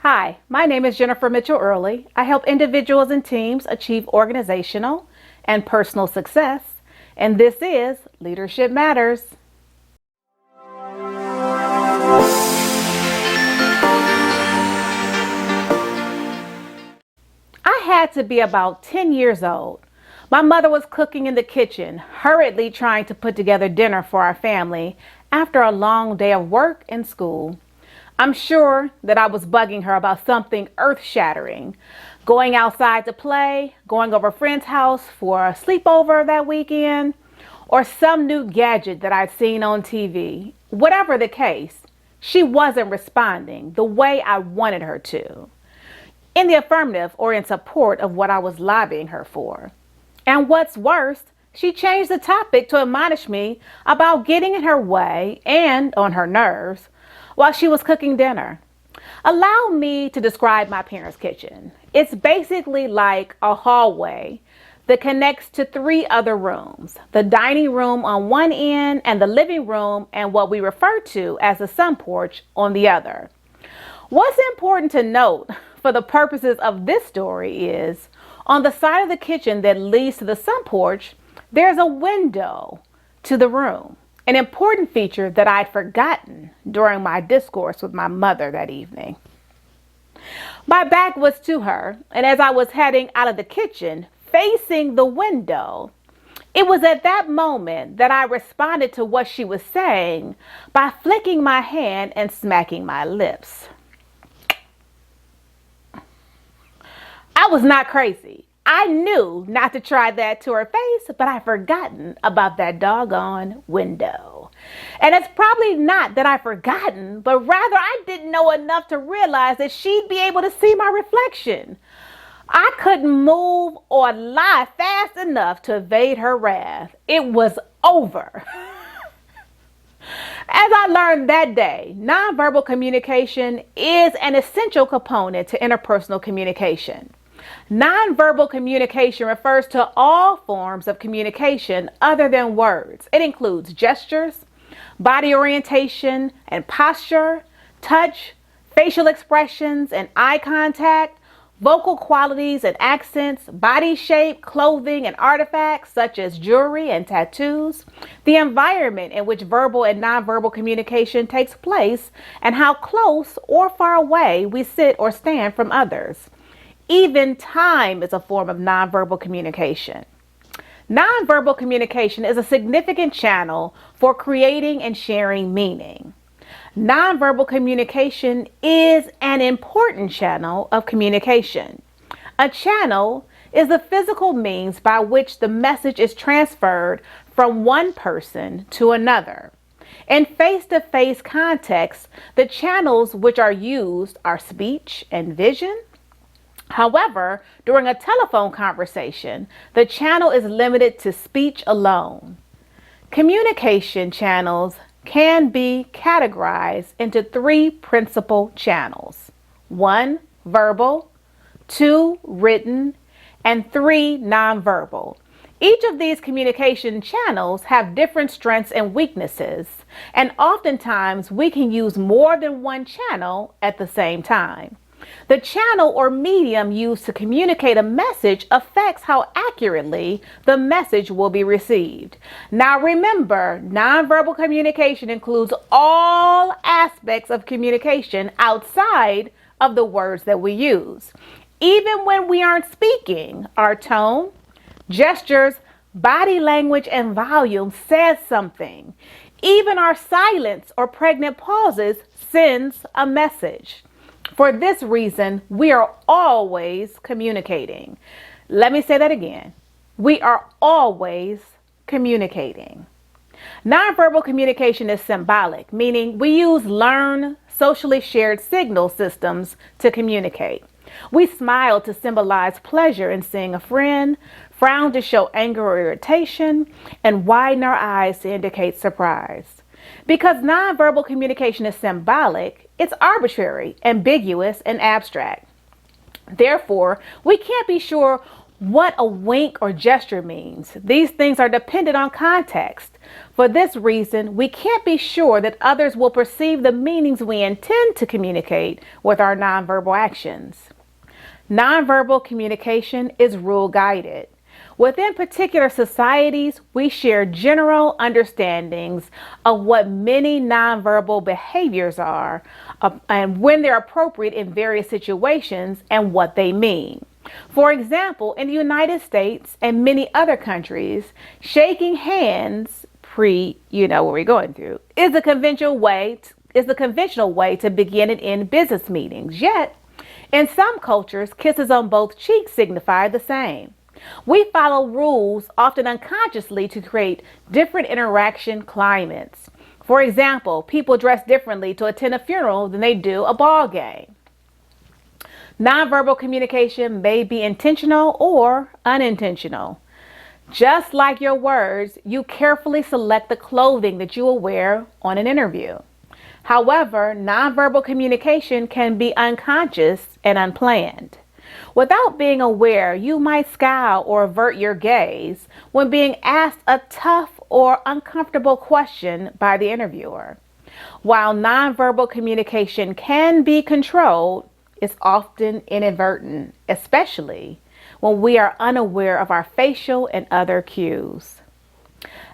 Hi, my name is Jennifer Mitchell Early. I help individuals and teams achieve organizational and personal success, and this is Leadership Matters. I had to be about 10 years old. My mother was cooking in the kitchen, hurriedly trying to put together dinner for our family after a long day of work and school. I'm sure that I was bugging her about something earth-shattering, going outside to play, going over a friend's house for a sleepover that weekend, or some new gadget that I'd seen on TV. Whatever the case, she wasn't responding the way I wanted her to, in the affirmative or in support of what I was lobbying her for. And what's worse, she changed the topic to admonish me about getting in her way and on her nerves while she was cooking dinner. Allow me to describe my parents' kitchen. It's basically like a hallway that connects to three other rooms: the dining room on one end and the living room and what we refer to as the sun porch on the other. What's important to note for the purposes of this story is on the side of the kitchen that leads to the sun porch, there's a window to the room. An important feature that I'd forgotten during my discourse with my mother that evening. My back was to her, and as I was heading out of the kitchen, facing the window, it was at that moment that I responded to what she was saying by flicking my hand and smacking my lips. I was not crazy. I knew not to try that to her face, but I'd forgotten about that doggone window. And it's probably not that I'd forgotten, but rather I didn't know enough to realize that she'd be able to see my reflection. I couldn't move or lie fast enough to evade her wrath. It was over. As I learned that day, nonverbal communication is an essential component to interpersonal communication. Nonverbal communication refers to all forms of communication other than words. It includes gestures, body orientation and posture, touch, facial expressions and eye contact, vocal qualities and accents, body shape, clothing and artifacts such as jewelry and tattoos, the environment in which verbal and nonverbal communication takes place, and how close or far away we sit or stand from others. Even time is a form of nonverbal communication. Nonverbal communication is a significant channel for creating and sharing meaning. Nonverbal communication is an important channel of communication. A channel is the physical means by which the message is transferred from one person to another. In face-to-face contexts, the channels which are used are speech and vision. However, during a telephone conversation, the channel is limited to speech alone. Communication channels can be categorized into three principal channels: 1, verbal; 2, written; and 3, nonverbal. Each of these communication channels have different strengths and weaknesses, and oftentimes we can use more than one channel at the same time. The channel or medium used to communicate a message affects how accurately the message will be received. Now remember, nonverbal communication includes all aspects of communication outside of the words that we use. Even when we aren't speaking, our tone, gestures, body language, and volume says something. Even our silence or pregnant pauses sends a message. For this reason, we are always communicating. Let me say that again. We are always communicating. Nonverbal communication is symbolic, meaning we use learned, socially shared signal systems to communicate. We smile to symbolize pleasure in seeing a friend, frown to show anger or irritation, and widen our eyes to indicate surprise. Because nonverbal communication is symbolic, it's arbitrary, ambiguous, and abstract. Therefore, we can't be sure what a wink or gesture means. These things are dependent on context. For this reason, we can't be sure that others will perceive the meanings we intend to communicate with our nonverbal actions. Nonverbal communication is rule-guided. Within particular societies, we share general understandings of what many nonverbal behaviors are and when they're appropriate in various situations and what they mean. For example, in the United States and many other countries, shaking hands what we're going through is the conventional way to begin and end business meetings. Yet, in some cultures, kisses on both cheeks signify the same. We follow rules, often unconsciously, to create different interaction climates. For example, people dress differently to attend a funeral than they do a ball game. Nonverbal communication may be intentional or unintentional. Just like your words, you carefully select the clothing that you will wear on an interview. However, nonverbal communication can be unconscious and unplanned. Without being aware, you might scowl or avert your gaze when being asked a tough or uncomfortable question by the interviewer. While nonverbal communication can be controlled, it's often inadvertent, especially when we are unaware of our facial and other cues.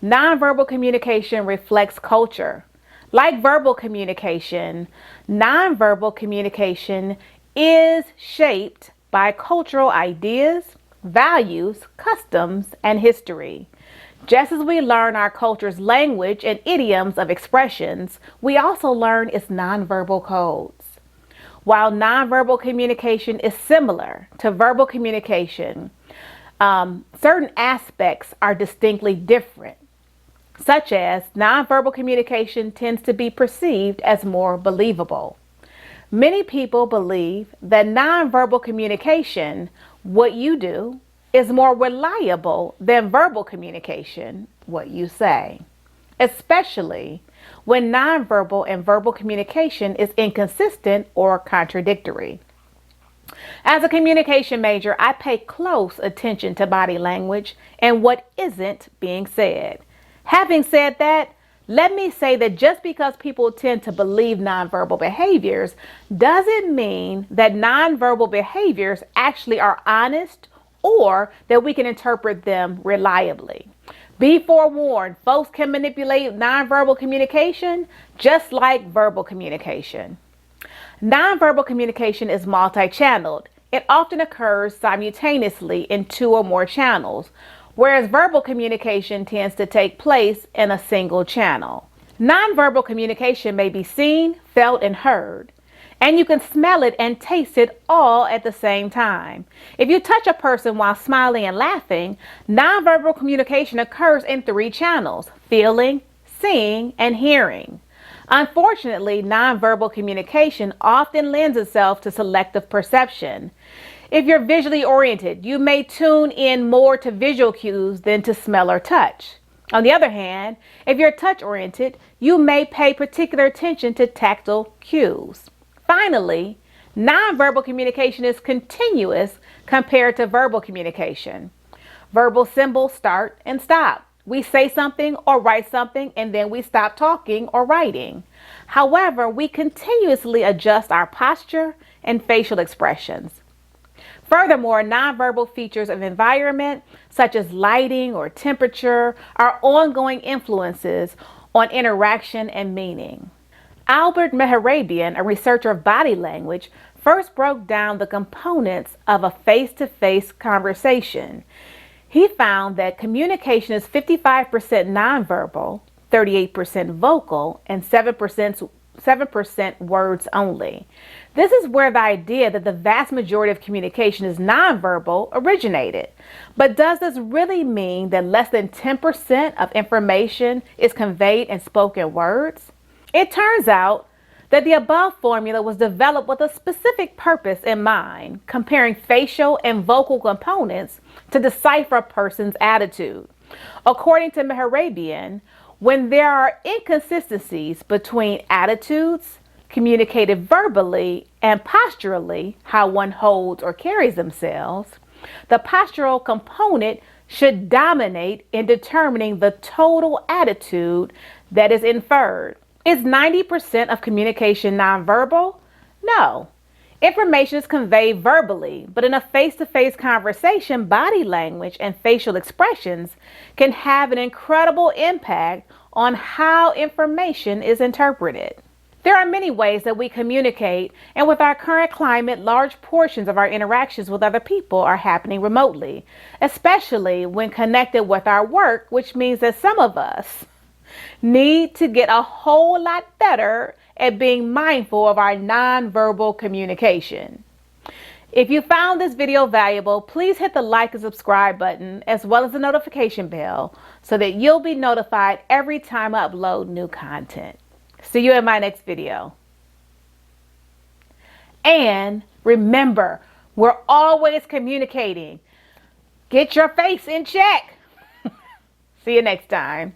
Nonverbal communication reflects culture. Like verbal communication, nonverbal communication is shaped by cultural ideas, values, customs, and history. Just as we learn our culture's language and idioms of expressions, we also learn its nonverbal codes. While nonverbal communication is similar to verbal communication, certain aspects are distinctly different, such as nonverbal communication tends to be perceived as more believable. Many people believe that nonverbal communication, what you do, is more reliable than verbal communication, what you say, especially when nonverbal and verbal communication is inconsistent or contradictory. As a communication major, I pay close attention to body language and what isn't being said. Having said that, let me say that just because people tend to believe nonverbal behaviors doesn't mean that nonverbal behaviors actually are honest or that we can interpret them reliably. Be forewarned, folks can manipulate nonverbal communication just like verbal communication. Nonverbal communication is multi-channeled. It often occurs simultaneously in 2 or more channels, whereas verbal communication tends to take place in a single channel. Nonverbal communication may be seen, felt, and heard, and you can smell it and taste it all at the same time. If you touch a person while smiling and laughing, nonverbal communication occurs in 3 channels: feeling, seeing, and hearing. Unfortunately, nonverbal communication often lends itself to selective perception. If you're visually oriented, you may tune in more to visual cues than to smell or touch. On the other hand, if you're touch oriented, you may pay particular attention to tactile cues. Finally, nonverbal communication is continuous compared to verbal communication. Verbal symbols start and stop. We say something or write something and then we stop talking or writing. However, we continuously adjust our posture and facial expressions. Furthermore, nonverbal features of environment, such as lighting or temperature, are ongoing influences on interaction and meaning. Albert Mehrabian, a researcher of body language, first broke down the components of a face-to-face conversation. He found that communication is 55% nonverbal, 38% vocal, and 7% words only. This is where the idea that the vast majority of communication is nonverbal originated. But does this really mean that less than 10% of information is conveyed in spoken words? It turns out that the above formula was developed with a specific purpose in mind, comparing facial and vocal components to decipher a person's attitude. According to Mehrabian, when there are inconsistencies between attitudes, communicated verbally, and posturally, how one holds or carries themselves, the postural component should dominate in determining the total attitude that is inferred. Is 90% of communication nonverbal? No. Information is conveyed verbally, but in a face-to-face conversation, body language and facial expressions can have an incredible impact on how information is interpreted. There are many ways that we communicate, and with our current climate, large portions of our interactions with other people are happening remotely, especially when connected with our work, which means that some of us need to get a whole lot better at being mindful of our nonverbal communication. If you found this video valuable, please hit the like and subscribe button as well as the notification bell so that you'll be notified every time I upload new content. See you in my next video. And remember, we're always communicating. Get your face in check. See you next time.